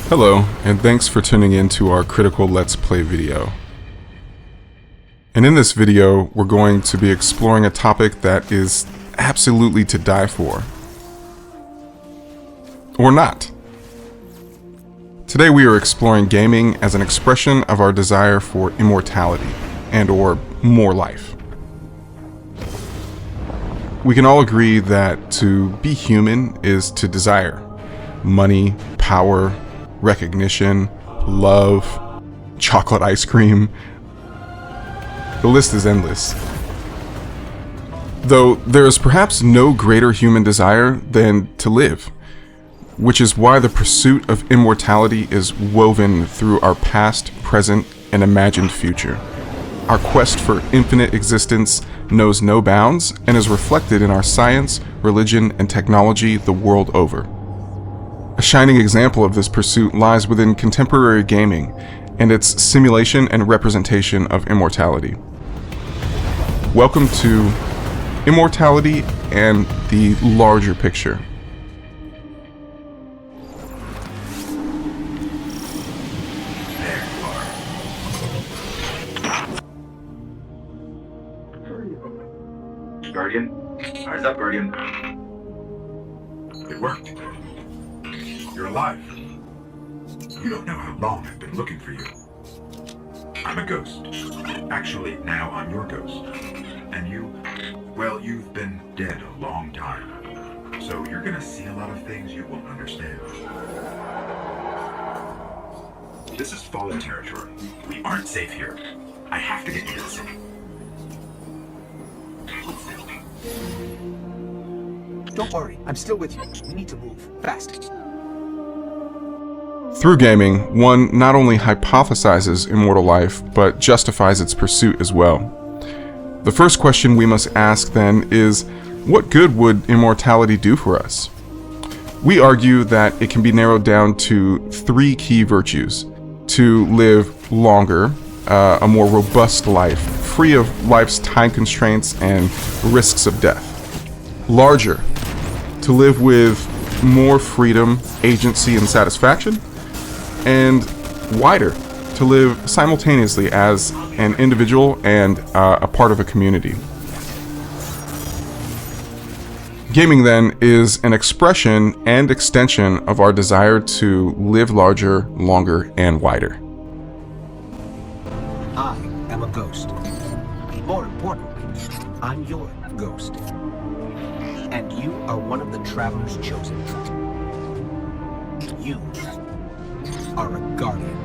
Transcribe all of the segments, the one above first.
Hello, and thanks for tuning in to our critical Let's Play video. And in this video, we're going to be exploring a topic that is absolutely to die for. Or not. Today we are exploring gaming as an expression of our desire for immortality, and/or more life. We can all agree that to be human is to desire money, power, recognition, love, chocolate ice cream. The list is endless. Though there is perhaps no greater human desire than to live, which is why the pursuit of immortality is woven through our past, present, and imagined future. Our quest for infinite existence knows no bounds and is reflected in our science, religion, and technology the world over. A shining example of this pursuit lies within contemporary gaming and its simulation and representation of immortality. Welcome to Immortality and the Larger Picture. Guardian? Eyes up, Guardian. It worked. You're alive. You don't know how long I've been looking for you. I'm a ghost. Actually, now I'm your ghost. And you, well, you've been dead a long time. So you're gonna see a lot of things you won't understand. This is fallen territory. We aren't safe here. I have to get you to the city. Don't worry, I'm still with you. We need to move. Fast. Through gaming, one not only hypothesizes immortal life, but justifies its pursuit as well. The first question we must ask then is, what good would immortality do for us? We argue that it can be narrowed down to three key virtues: to live longer, a more robust life, free of life's time constraints and risks of death. Larger, to live with more freedom, agency, and satisfaction. And wider, to live simultaneously as an individual and a part of a community. Gaming then is an expression and extension of our desire to live larger, longer, and wider. I am a ghost. More importantly, I'm your ghost. And you are one of the travelers chosen. You are a guardian.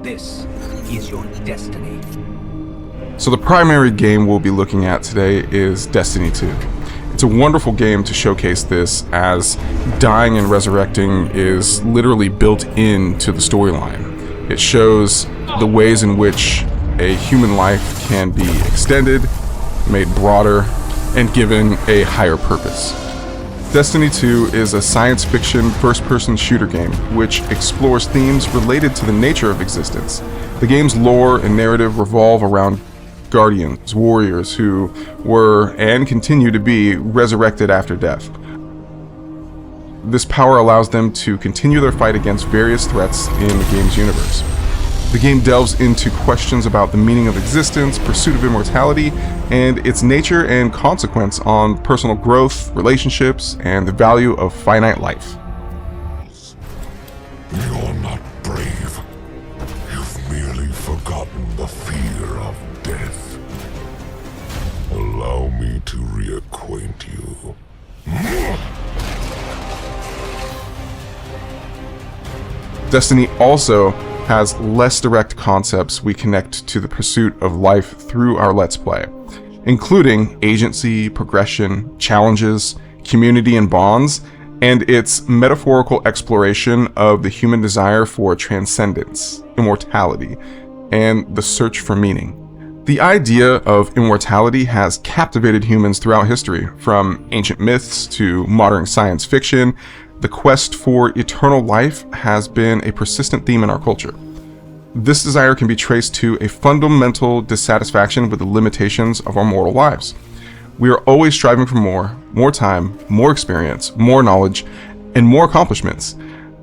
This is your destiny. So the primary game we'll be looking at today is Destiny 2. It's a wonderful game to showcase this, as dying and resurrecting is literally built into the storyline. It shows the ways in which a human life can be extended, made broader, and given a higher purpose. Destiny 2 is a science fiction first-person shooter game which explores themes related to the nature of existence. The game's lore and narrative revolve around guardians, warriors who were and continue to be resurrected after death. This power allows them to continue their fight against various threats in the game's universe. The game delves into questions about the meaning of existence, pursuit of immortality, and its nature and consequence on personal growth, relationships, and the value of finite life. You're not brave. You've merely forgotten the fear of death. Allow me to reacquaint you. Destiny also has less direct concepts we connect to the pursuit of life through our Let's Play, including agency, progression, challenges, community and bonds, and its metaphorical exploration of the human desire for transcendence, immortality, and the search for meaning. The idea of immortality has captivated humans throughout history, from ancient myths to modern science fiction. The quest for eternal life has been a persistent theme in our culture. This desire can be traced to a fundamental dissatisfaction with the limitations of our mortal lives. We are always striving for more time, more experience, more knowledge, and more accomplishments.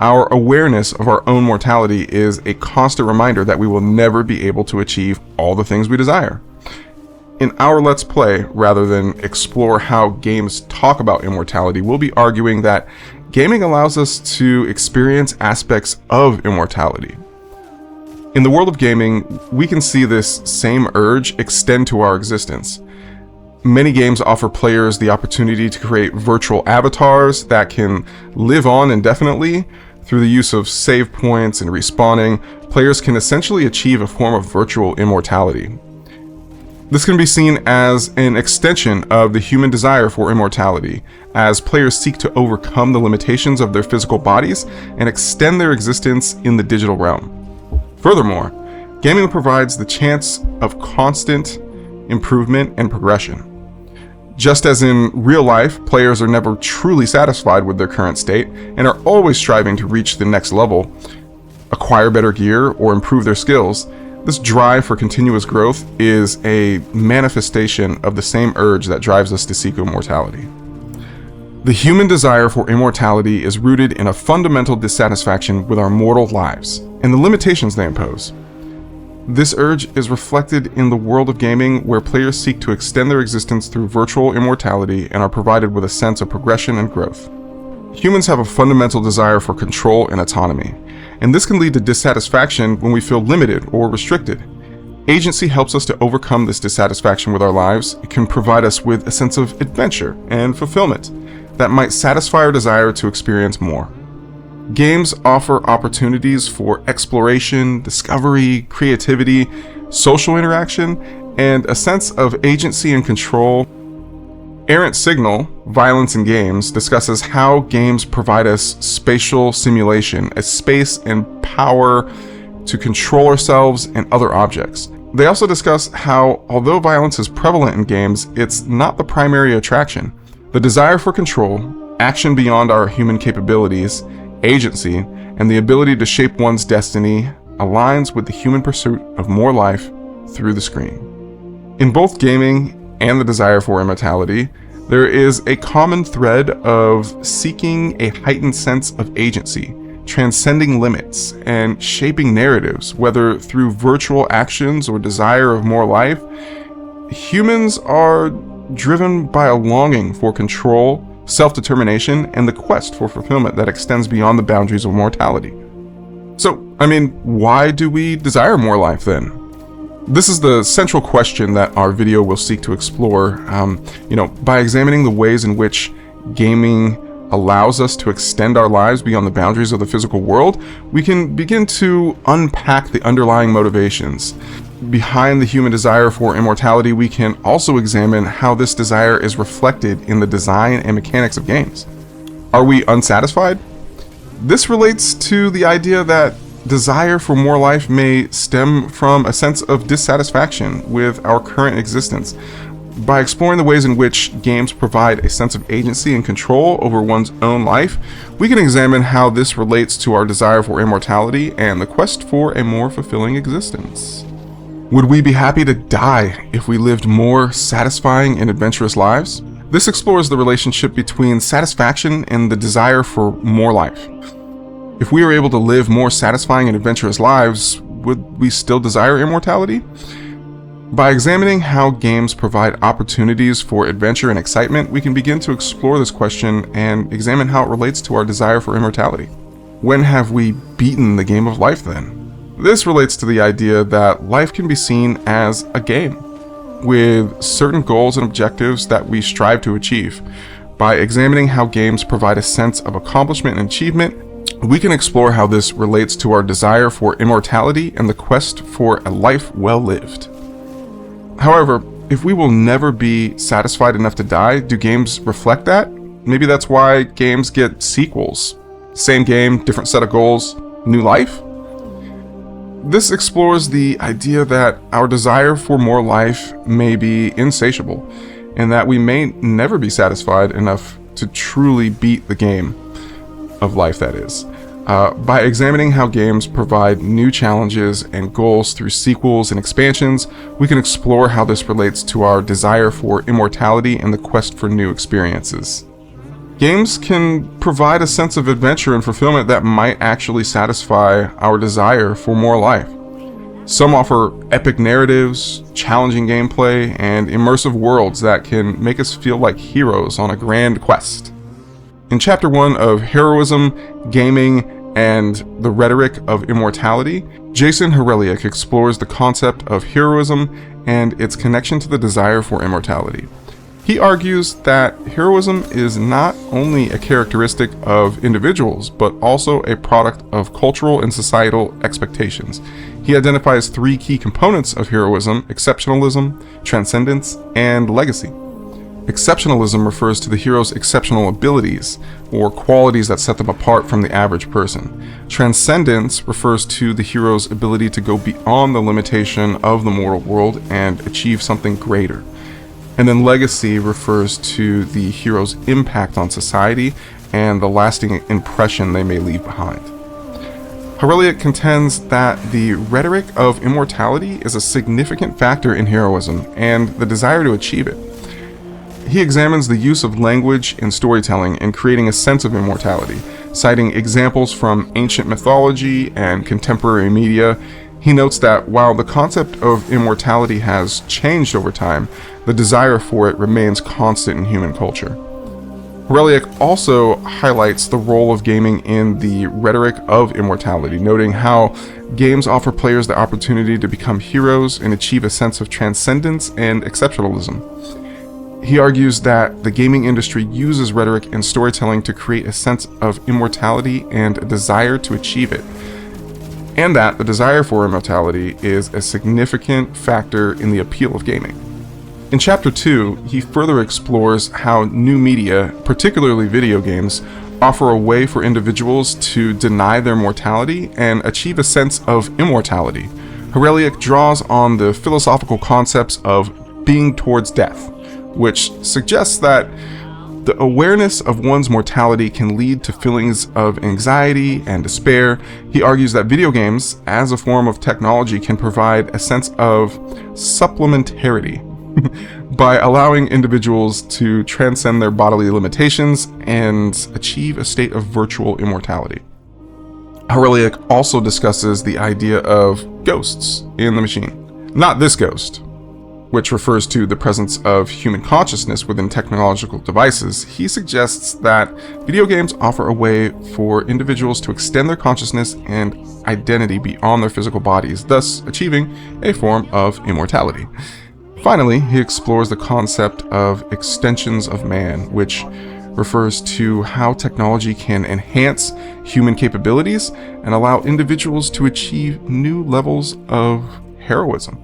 Our awareness of our own mortality is a constant reminder that we will never be able to achieve all the things we desire. In our Let's Play, rather than explore how games talk about immortality, we'll be arguing that gaming allows us to experience aspects of immortality. In the world of gaming, we can see this same urge extend to our existence. Many games offer players the opportunity to create virtual avatars that can live on indefinitely. Through the use of save points and respawning, players can essentially achieve a form of virtual immortality. This can be seen as an extension of the human desire for immortality, as players seek to overcome the limitations of their physical bodies and extend their existence in the digital realm. Furthermore, gaming provides the chance of constant improvement and progression. Just as in real life, players are never truly satisfied with their current state and are always striving to reach the next level, acquire better gear, or improve their skills, this drive for continuous growth is a manifestation of the same urge that drives us to seek immortality. The human desire for immortality is rooted in a fundamental dissatisfaction with our mortal lives and the limitations they impose. This urge is reflected in the world of gaming, where players seek to extend their existence through virtual immortality and are provided with a sense of progression and growth. Humans have a fundamental desire for control and autonomy, and this can lead to dissatisfaction when we feel limited or restricted. Agency helps us to overcome this dissatisfaction with our lives. It can provide us with a sense of adventure and fulfillment that might satisfy our desire to experience more. Games offer opportunities for exploration, discovery, creativity, social interaction, and a sense of agency and control. Errant Signal, Violence in Games, discusses how games provide us spatial simulation, a space and power to control ourselves and other objects. They also discuss how, although violence is prevalent in games, it's not the primary attraction. The desire for control, action beyond our human capabilities, agency, and the ability to shape one's destiny aligns with the human pursuit of more life through the screen. In both gaming and the desire for immortality, there is a common thread of seeking a heightened sense of agency, transcending limits, and shaping narratives, whether through virtual actions or desire of more life. Humans are driven by a longing for control, self-determination, and the quest for fulfillment that extends beyond the boundaries of mortality. So, why do we desire more life then? This is the central question that our video will seek to explore. By examining the ways in which gaming allows us to extend our lives beyond the boundaries of the physical world, we can begin to unpack the underlying motivations. Behind the human desire for immortality, we can also examine how this desire is reflected in the design and mechanics of games. Are we unsatisfied? This relates to the idea that desire for more life may stem from a sense of dissatisfaction with our current existence. By exploring the ways in which games provide a sense of agency and control over one's own life, we can examine how this relates to our desire for immortality and the quest for a more fulfilling existence. Would we be happy to die if we lived more satisfying and adventurous lives? This explores the relationship between satisfaction and the desire for more life. If we are able to live more satisfying and adventurous lives, would we still desire immortality? By examining how games provide opportunities for adventure and excitement, we can begin to explore this question and examine how it relates to our desire for immortality. When have we beaten the game of life then? This relates to the idea that life can be seen as a game, with certain goals and objectives that we strive to achieve. By examining how games provide a sense of accomplishment and achievement, we can explore how this relates to our desire for immortality and the quest for a life well lived. However, if we will never be satisfied enough to die, do games reflect that? Maybe that's why games get sequels. Same game, different set of goals, new life? This explores the idea that our desire for more life may be insatiable, and that we may never be satisfied enough to truly beat the game of life, that is. By examining how games provide new challenges and goals through sequels and expansions, we can explore how this relates to our desire for immortality and the quest for new experiences. Games can provide a sense of adventure and fulfillment that might actually satisfy our desire for more life. Some offer epic narratives, challenging gameplay, and immersive worlds that can make us feel like heroes on a grand quest. In Chapter 1 of Heroism, Gaming, and the Rhetoric of Immortality, Jason Hureliuk explores the concept of heroism and its connection to the desire for immortality. He argues that heroism is not only a characteristic of individuals, but also a product of cultural and societal expectations. He identifies three key components of heroism: exceptionalism, transcendence, and legacy. Exceptionalism refers to the hero's exceptional abilities, or qualities that set them apart from the average person. Transcendence refers to the hero's ability to go beyond the limitation of the mortal world and achieve something greater. And then legacy refers to the hero's impact on society and the lasting impression they may leave behind. Hureliuk contends that the rhetoric of immortality is a significant factor in heroism and the desire to achieve it. He examines the use of language in storytelling in creating a sense of immortality, citing examples from ancient mythology and contemporary media. He notes that while the concept of immortality has changed over time, the desire for it remains constant in human culture. Hureliuk also highlights the role of gaming in the rhetoric of immortality, noting how games offer players the opportunity to become heroes and achieve a sense of transcendence and exceptionalism. He argues that the gaming industry uses rhetoric and storytelling to create a sense of immortality and a desire to achieve it, and that the desire for immortality is a significant factor in the appeal of gaming. In Chapter 2, he further explores how new media, particularly video games, offer a way for individuals to deny their mortality and achieve a sense of immortality. Hureliuk draws on the philosophical concepts of being towards death, which suggests that the awareness of one's mortality can lead to feelings of anxiety and despair. He argues that video games, as a form of technology, can provide a sense of supplementarity by allowing individuals to transcend their bodily limitations and achieve a state of virtual immortality. Hureliuk also discusses the idea of ghosts in the machine. Not this ghost, which refers to the presence of human consciousness within technological devices. He suggests that video games offer a way for individuals to extend their consciousness and identity beyond their physical bodies, thus achieving a form of immortality. Finally, he explores the concept of extensions of man, which refers to how technology can enhance human capabilities and allow individuals to achieve new levels of heroism.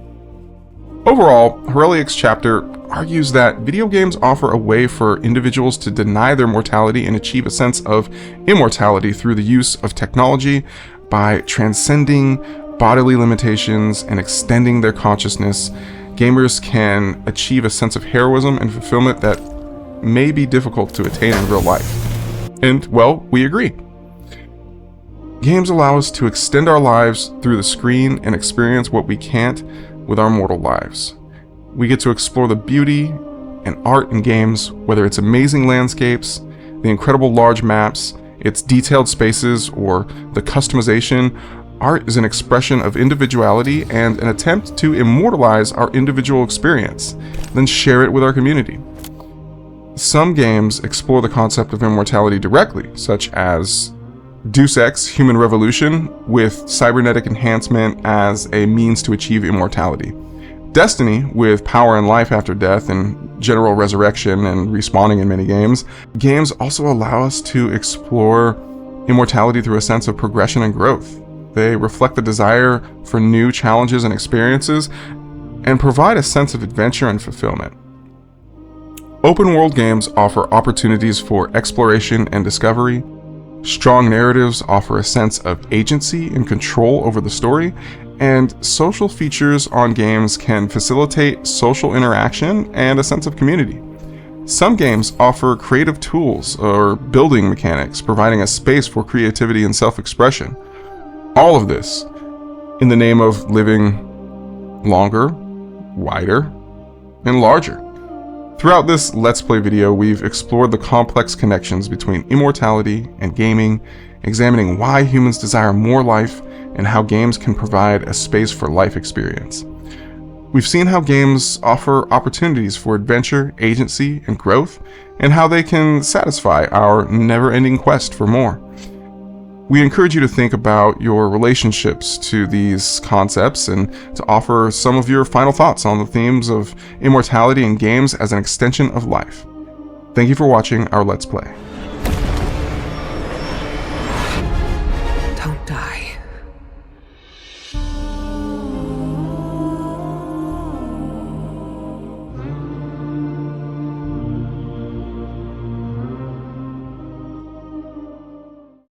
Overall, Hureliuk's chapter argues that video games offer a way for individuals to deny their mortality and achieve a sense of immortality through the use of technology by transcending bodily limitations and extending their consciousness. Gamers can achieve a sense of heroism and fulfillment that may be difficult to attain in real life. And, well, we agree. Games allow us to extend our lives through the screen and experience what we can't with our mortal lives. We get to explore the beauty and art in games, whether it's amazing landscapes, the incredible large maps, its detailed spaces, or the customization. Art is an expression of individuality and an attempt to immortalize our individual experience, then share it with our community. Some games explore the concept of immortality directly, such as Deus Ex: Human Revolution, with cybernetic enhancement as a means to achieve immortality. Destiny, with power and life after death and general resurrection and respawning in many games. Games also allow us to explore immortality through a sense of progression and growth. They reflect the desire for new challenges and experiences and provide a sense of adventure and fulfillment. Open world games offer opportunities for exploration and discovery. Strong narratives offer a sense of agency and control over the story, and social features on games can facilitate social interaction and a sense of community. Some games offer creative tools or building mechanics, providing a space for creativity and self-expression. All of this in the name of living longer, wider, and larger. Throughout this Let's Play video, we've explored the complex connections between immortality and gaming, examining why humans desire more life and how games can provide a space for life experience. We've seen how games offer opportunities for adventure, agency, and growth, and how they can satisfy our never-ending quest for more. We encourage you to think about your relationships to these concepts and to offer some of your final thoughts on the themes of immortality in games as an extension of life. Thank you for watching our Let's Play.